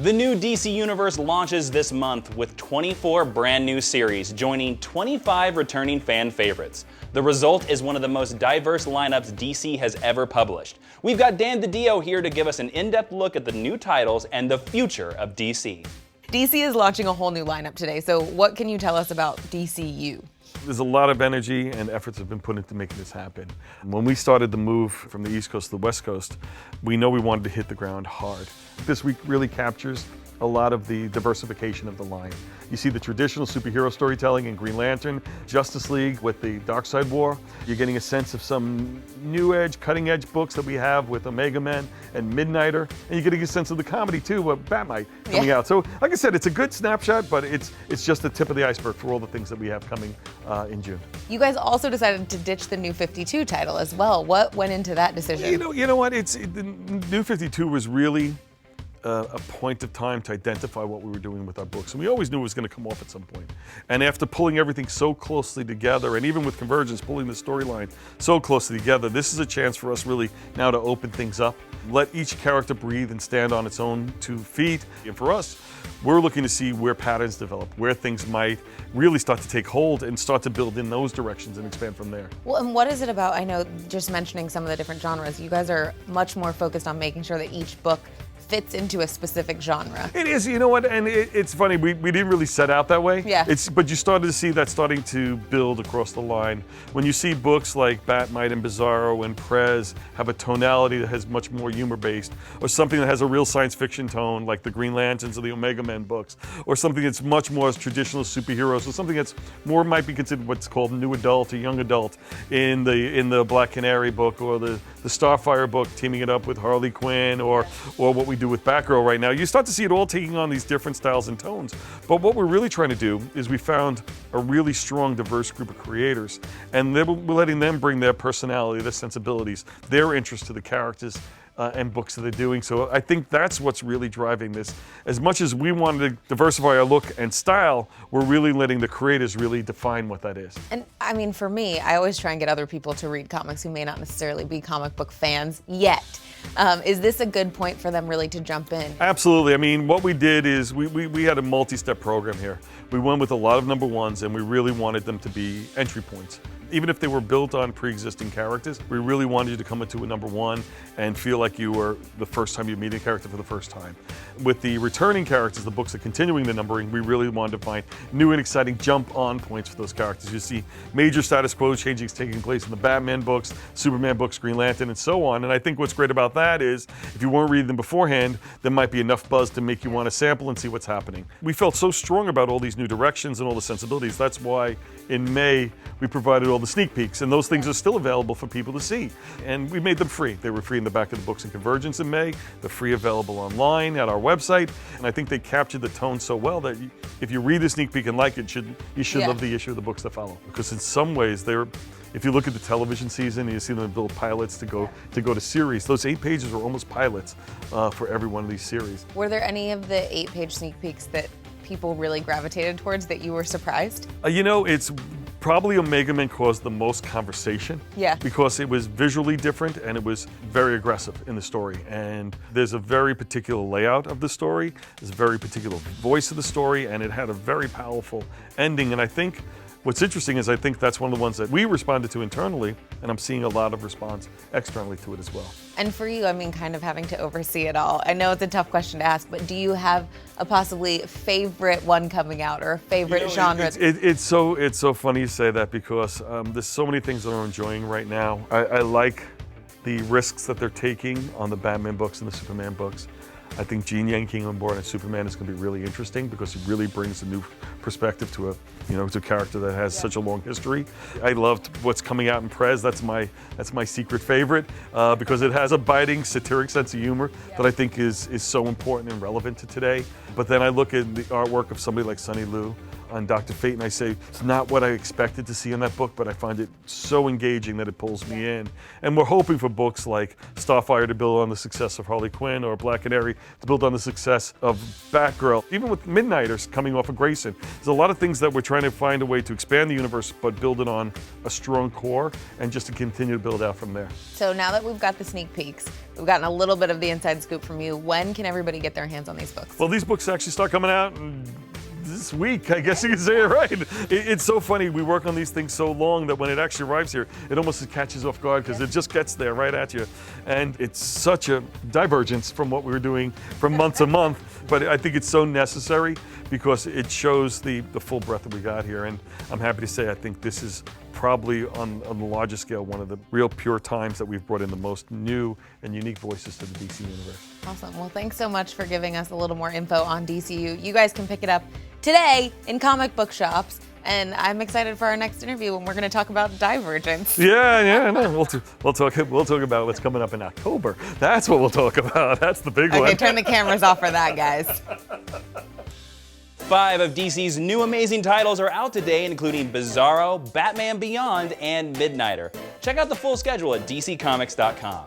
The new DC Universe launches this month with 24 brand new series, joining 25 returning fan favorites. The result is one of the most diverse lineups DC has ever published. We've got Dan DiDio here to give us an in-depth look at the new titles and the future of DC. DC is launching a whole new lineup today, so what can you tell us about DCU? There's a lot of energy and efforts have been put into making this happen. When we started the move from the East Coast to the West Coast, we know we wanted to hit the ground hard. This week really captures a lot of the diversification of the line. You see the traditional superhero storytelling in Green Lantern, Justice League with the Darkseid War. You're getting a sense of some new edge, cutting edge books that we have with Omega Men and Midnighter. And you're getting a sense of the comedy too with Bat-Mite coming out. So like I said, it's a good snapshot, but it's just the tip of the iceberg for all the things that we have coming in June. You guys also decided to ditch the New 52 title as well. What went into that decision? You know what? The New 52 was really a point of time to identify what we were doing with our books. And we always knew it was going to come off at some point. And after pulling everything so closely together, and even with Convergence, pulling the storyline so closely together, this is a chance for us really now to open things up, let each character breathe and stand on its own 2 feet. And for us, we're looking to see where patterns develop, where things might really start to take hold and start to build in those directions and expand from there. Well, and what is it about, I know just mentioning some of the different genres, you guys are much more focused on making sure that each book fits into a specific genre. It is, you know what, and it's funny, we didn't really set out that way. Yeah. But you started to see that starting to build across the line. When you see books like Bat-Mite and Bizarro and Prez have a tonality that has much more humor-based, or something that has a real science fiction tone, like the Green Lanterns or the Omega Men books, or something that's much more traditional superheroes, or something that's more might be considered what's called new adult or young adult in the Black Canary book, or the Starfire book, teaming it up with Harley Quinn, or what we do with Batgirl right now. You start to see it all taking on these different styles and tones. But what we're really trying to do is we found a really strong, diverse group of creators, and we're letting them bring their personality, their sensibilities, their interest to the characters and books that they're doing. So I think that's what's really driving this. As much as we wanted to diversify our look and style, we're really letting the creators really define what that is. And I mean, for me, I always try and get other people to read comics who may not necessarily be comic book fans yet. Is this a good point for them really to jump in? Absolutely. I mean, what we did is we had a multi-step program here. We went with a lot of number ones, and we really wanted them to be entry points. Even if they were built on pre-existing characters, we really wanted you to come into a number one and feel like you were the first time you meet a character for the first time. With the returning characters, the books that are continuing the numbering, we really wanted to find new and exciting jump-on points for those characters. You see major status quo changes taking place in the Batman books, Superman books, Green Lantern, and so on. And I think what's great about that is, if you weren't reading them beforehand, there might be enough buzz to make you want to sample and see what's happening. We felt so strong about all these new directions and all the sensibilities. That's why in May, we provided all the sneak peeks, and those things are still available for people to see. And we made them free. They were free in the back of the books in Convergence in May. They're free available online at our website. And I think they captured the tone so well that if you read the sneak peek and like it, you should love the issue of the books that follow. Because in some ways, if you look at the television season and you see them build pilots to go to series, those 8 pages were almost pilots for every one of these series. Were there any of the 8-page sneak peeks that people really gravitated towards that you were surprised? You know, it's probably Omega Men caused the most conversation. Yeah. Because it was visually different and it was very aggressive in the story. And there's a very particular layout of the story, there's a very particular voice of the story, and it had a very powerful ending. And I think what's interesting is I think that's one of the ones that we responded to internally, and I'm seeing a lot of response externally to it as well. And for you, I mean, kind of having to oversee it all, I know it's a tough question to ask, but do you have a possibly favorite one coming out or a favorite genre? It's so funny you say that, because there's so many things that I'm enjoying right now. I like the risks that they're taking on the Batman books and the Superman books. I think Gene yanking on board as Superman is going to be really interesting, because he really brings a new perspective to a character that has such a long history. I loved what's coming out in Prez. That's my secret favorite, because it has a biting, satiric sense of humor that I think is so important and relevant to today. But then I look at the artwork of somebody like Sonny Liu on Dr. Fate, and I say, it's not what I expected to see in that book, but I find it so engaging that it pulls me in. And we're hoping for books like Starfire to build on the success of Harley Quinn, or Black Canary to build on the success of Batgirl. Even with Midnighters coming off of Grayson, there's a lot of things that we're trying to find a way to expand the universe, but build it on a strong core, and just to continue to build out from there. So now that we've got the sneak peeks, we've gotten a little bit of the inside scoop from you. When can everybody get their hands on these books? Well, these books actually start coming out this week, I guess you can say it right. It's so funny, we work on these things so long that when it actually arrives here, it almost catches off guard because it just gets there right at you. And it's such a divergence from what we were doing from month to month, but I think it's so necessary because it shows the full breadth that we got here. And I'm happy to say I think this is probably on the largest scale one of the real pure times that we've brought in the most new and unique voices to the DC universe. Awesome. Well, thanks so much for giving us a little more info on DCU. You guys can pick it up today in comic book shops, and I'm excited for our next interview when we're going to talk about Divergence. Yeah, no, we'll talk about what's coming up in October. That's what we'll talk about. That's the big one. Okay, turn the cameras off for that, guys. 5 of DC's new amazing titles are out today, including Bizarro, Batman Beyond, and Midnighter. Check out the full schedule at dccomics.com.